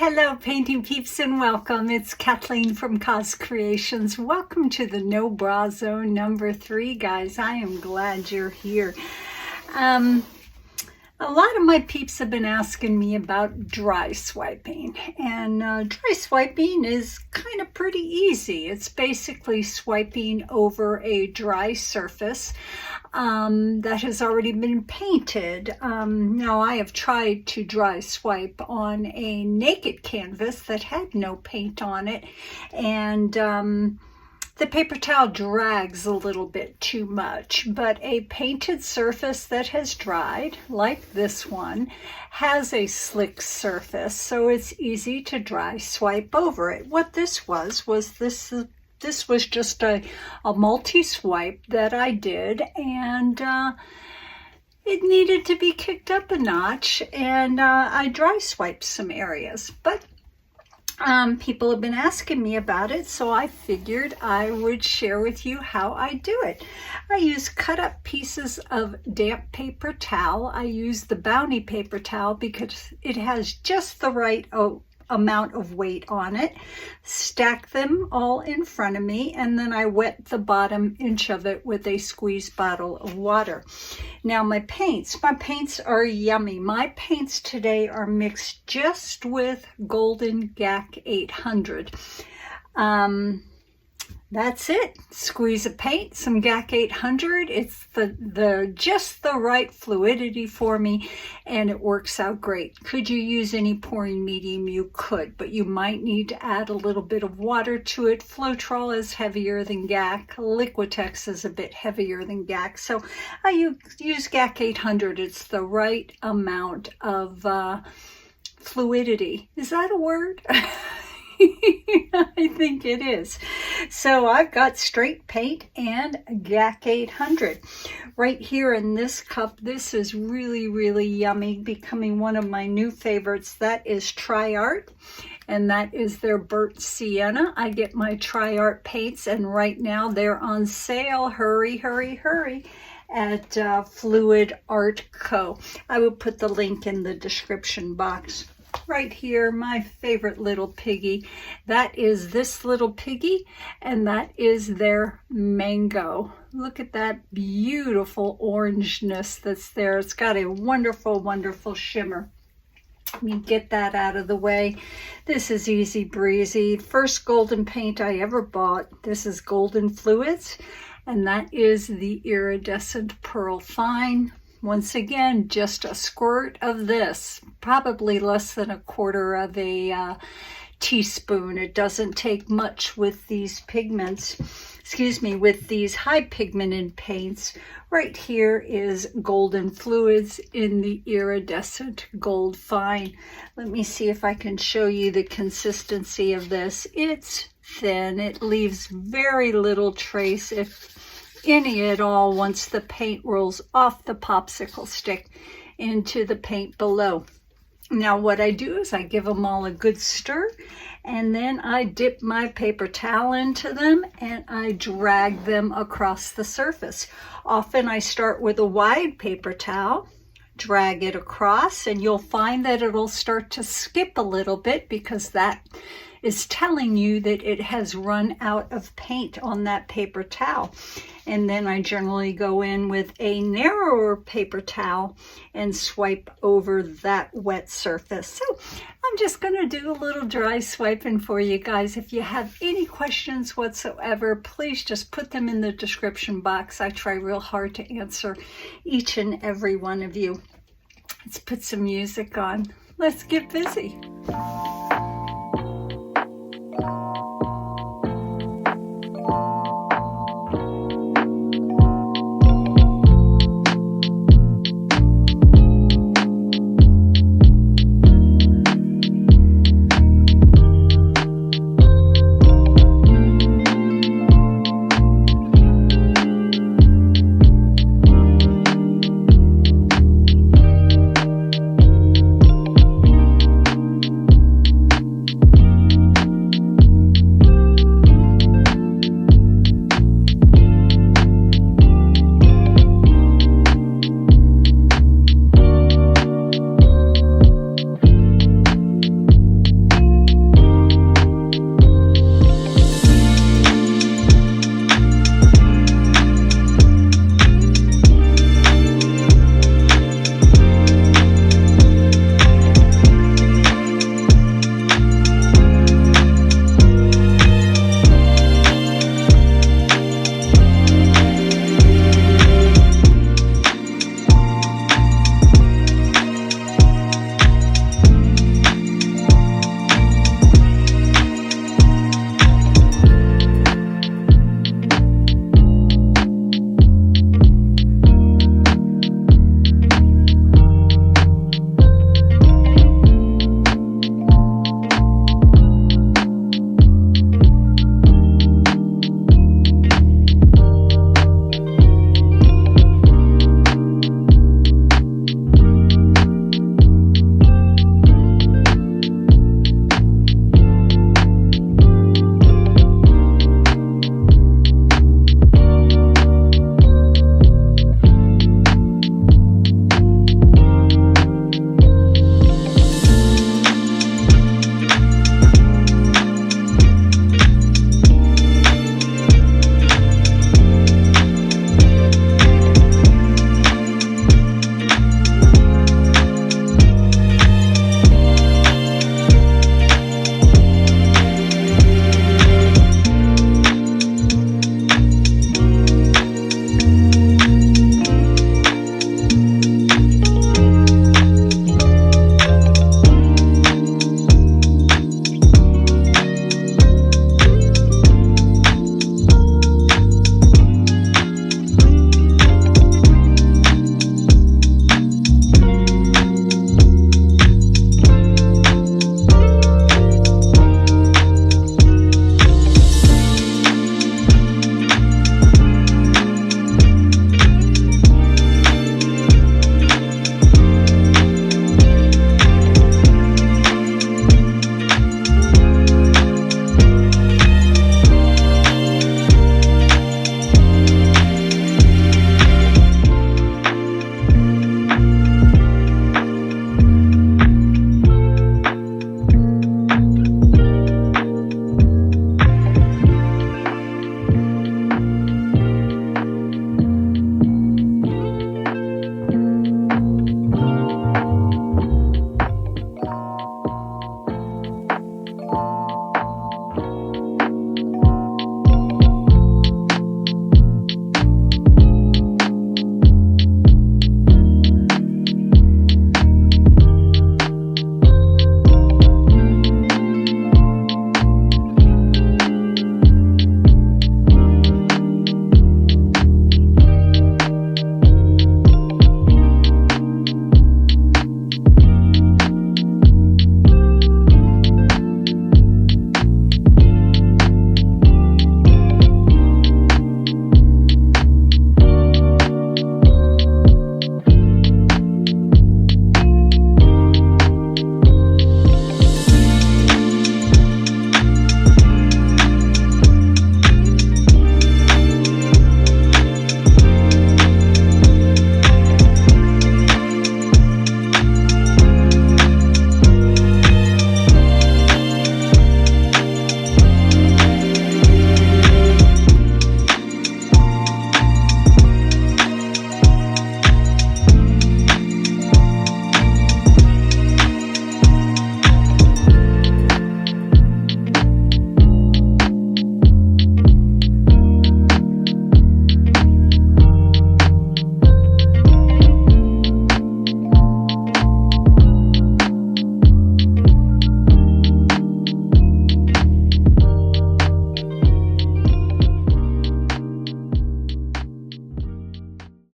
Hello painting peeps and welcome. It's Kathleen from Cos Creations. Welcome to the No Bra Zone number 3, guys. I am glad you're here. A lot of my peeps have been asking me about dry swiping, and dry swiping is kind of pretty easy. It's basically swiping over a dry surface that has already been painted. Now I have tried to dry swipe on a naked canvas that had no paint on it, and the paper towel drags a little bit too much, but a painted surface that has dried, like this one, has a slick surface, so it's easy to dry swipe over it. What this was this was just a multi-swipe that I did, and it needed to be kicked up a notch, and I dry swiped some areas, but people have been asking me about it, so I figured I would share with you how I do it. I use cut up pieces of damp paper towel. I use the Bounty paper towel because it has just the right amount of weight on it. Stack them all in front of me, and then I wet the bottom inch of it with a squeezed bottle of water. Now my paints are yummy. My paints today are mixed just with Golden GAC 800. That's it. Squeeze a paint, some GAC 800. It's just the right fluidity for me, and it works out great. Could you use any pouring medium? You could, but you might need to add a little bit of water to it. Floetrol is heavier than GAC. Liquitex is a bit heavier than GAC, so I use GAC 800. It's the right amount of fluidity. Is that a word? I think it is. So I've got straight paint and GAC 800. Right here in this cup, this is really, really yummy, becoming one of my new favorites. That is TriArt, and that is their burnt sienna. I get my TriArt paints, and right now they're on sale. Hurry, hurry, hurry at Fluid Art Co. I will put the link in the description box. Right here, my favorite little piggy. That is this little piggy, and that is their mango. Look at that beautiful orangeness that's there. It's got a wonderful, wonderful shimmer. Let me get that out of the way. This is easy breezy. First golden paint I ever bought. This is Golden Fluids, and that is the Iridescent Pearl Fine. Once again, just a squirt of this, probably less than 1/4 of a teaspoon. It doesn't take much with these pigments, with these high pigmented paints. Right here is Golden Fluids in the Iridescent Gold Fine. Let me see if I can show you the consistency of this. It's thin. It leaves very little trace, if any at all, once the paint rolls off the popsicle stick into the paint below. Now what I do is I give them all a good stir, and then I dip my paper towel into them and I drag them across the surface. Often I start with a wide paper towel, drag it across, and you'll find that it'll start to skip a little bit because that is telling you that it has run out of paint on that paper towel. And then I generally go in with a narrower paper towel and swipe over that wet surface. So I'm just going to do a little dry swiping for you guys. If you have any questions whatsoever, please just put them in the description box. I try real hard to answer each and every one of you. Let's put some music on. Let's get busy.